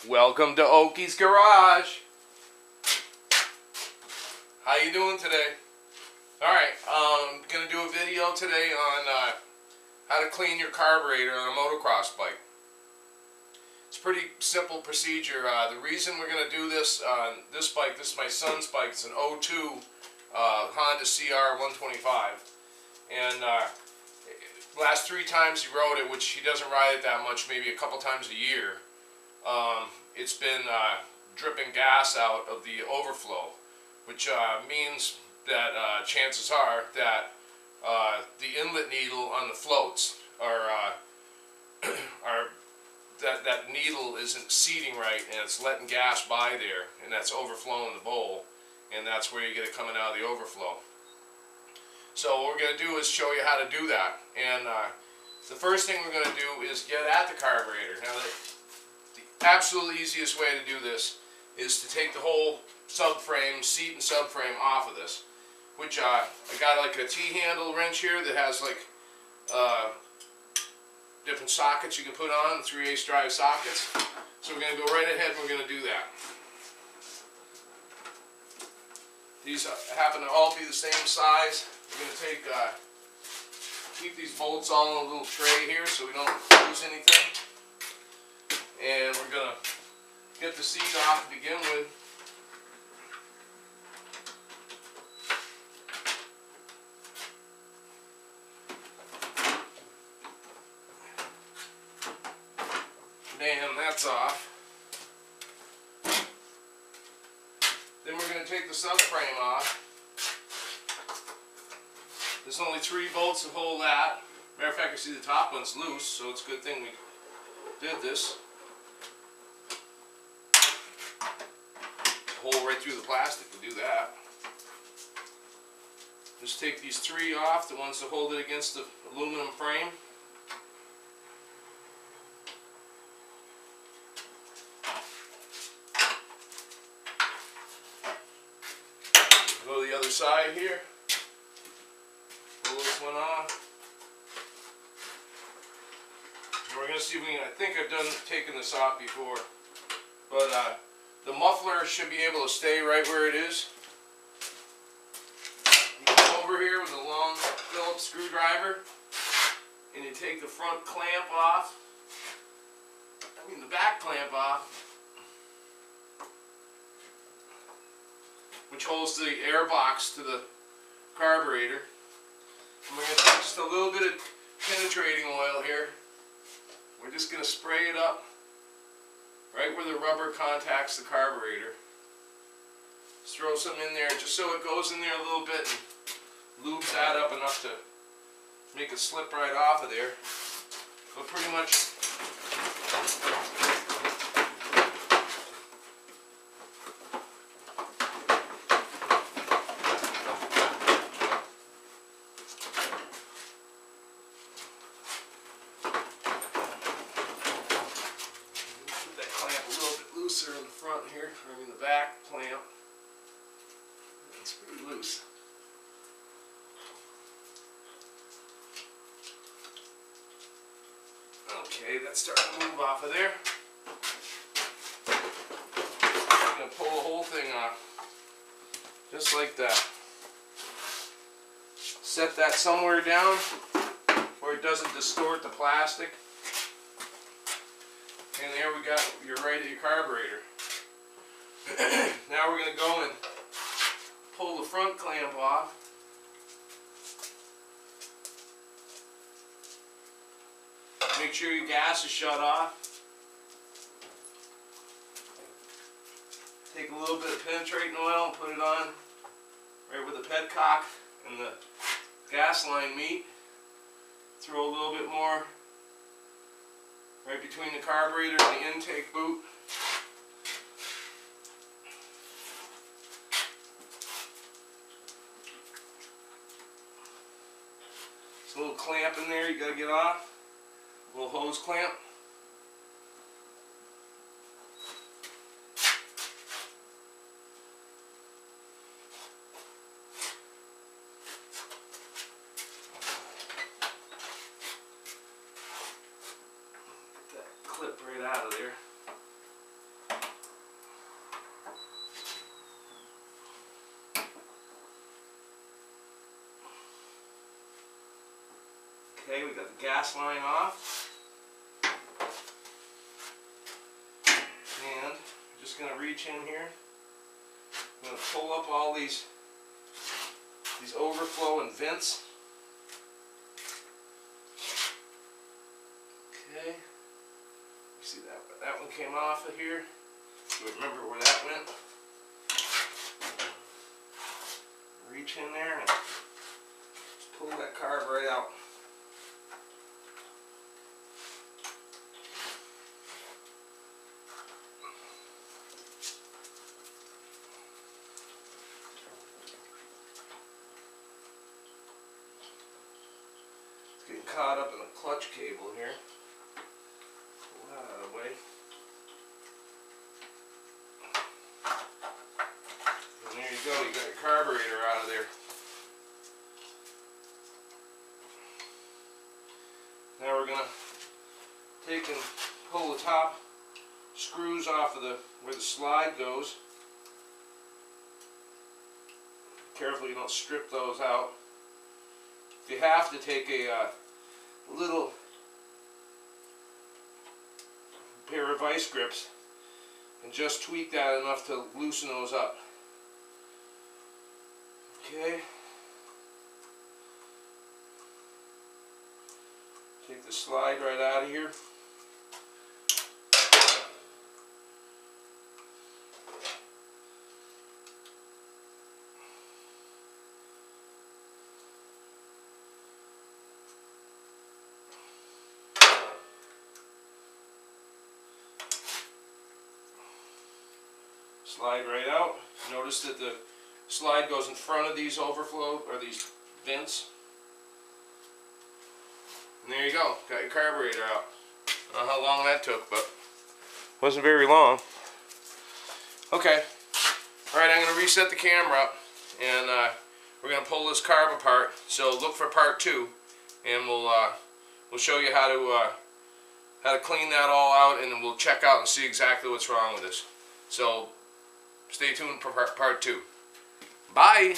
Welcome to Oakys Garage. How you doing today? Alright, I'm going to do a video today on how to clean your carburetor on a motocross bike. It's a pretty simple procedure. The reason we're going to do this on this bike, this is my son's bike, it's an 02 Honda CR125. And last 3 times he rode it, which he doesn't ride it that much, maybe a couple times a year, it's been dripping gas out of the overflow, which means that chances are that the inlet needle on the floats that needle isn't seating right, and it's letting gas by there, and that's overflowing the bowl, and that's where you get it coming out of the overflow. So what we're going to do is show you how to do that. And the first thing we're going to do is get at the carburetor. Now the absolute easiest way to do this is to take the whole subframe, seat and subframe off of this, which I got like a T-handle wrench here that has like different sockets you can put on, 3/8 drive sockets. So we're going to go right ahead and we're going to do that. These happen to all be the same size. We're going to keep these bolts all in a little tray here so we don't lose anything. And we're going to get the seat off to begin with. And that's off. Then we're going to take the subframe off. There's only 3 bolts to hold that. Matter of fact, you see the top one's loose, so it's a good thing we did this. Hole right through the plastic to do that. Just take these 3 off, the ones that hold it against the aluminum frame. Go to the other side here. Pull this one off. And we're going to see if we can, I think I've taken this off before, but the muffler should be able to stay right where it is. You come over here with a long Phillips screwdriver and you take the front clamp off, the back clamp off, which holds the air box to the carburetor. And we're going to take just a little bit of penetrating oil here. We're just going to spray it up right where the rubber contacts the carburetor. Just throw some in there just so it goes in there a little bit and lubes that up enough to make it slip right off of there. But pretty much in the front here, the back clamp. It's pretty loose. Okay, that's starting to move off of there. I'm going to pull the whole thing off. Just like that. Set that somewhere down where it doesn't distort the plastic. And there we got, you're right at your carburetor. Now we're going to go and pull the front clamp off. Make sure your gas is shut off. Take a little bit of penetrating oil and put it on right where the petcock and the gas line meet. Throw a little bit more right between the carburetor and the intake boot. There's a little clamp in there you got to get off. A little hose clamp. Get that clip right out of there. Okay, we got the gas line off. And I'm just going to reach in here. I'm going to pull up all these overflow and vents. Okay. You see that one came off of here. So remember where that went. Reach in there and just pull that carb right out. It's getting caught up in the clutch cable here. Pull that out of the way. And there you go, you got your carburetor out of there. Now we're going to take and pull the top screws off of where the slide goes. Careful you don't strip those out. If you have to, take a little pair of vice grips and just tweak that enough to loosen those up. Okay. Take the slide right out of here. Slide right out. Notice that the slide goes in front of these overflow or these vents. And there you go. Got your carburetor out. I don't know how long that took, but wasn't very long. Okay. Alright, I'm going to reset the camera up and we're going to pull this carb apart. So look for part 2 and we'll show you how to clean that all out, and then we'll check out and see exactly what's wrong with this. So stay tuned for part 2. Bye!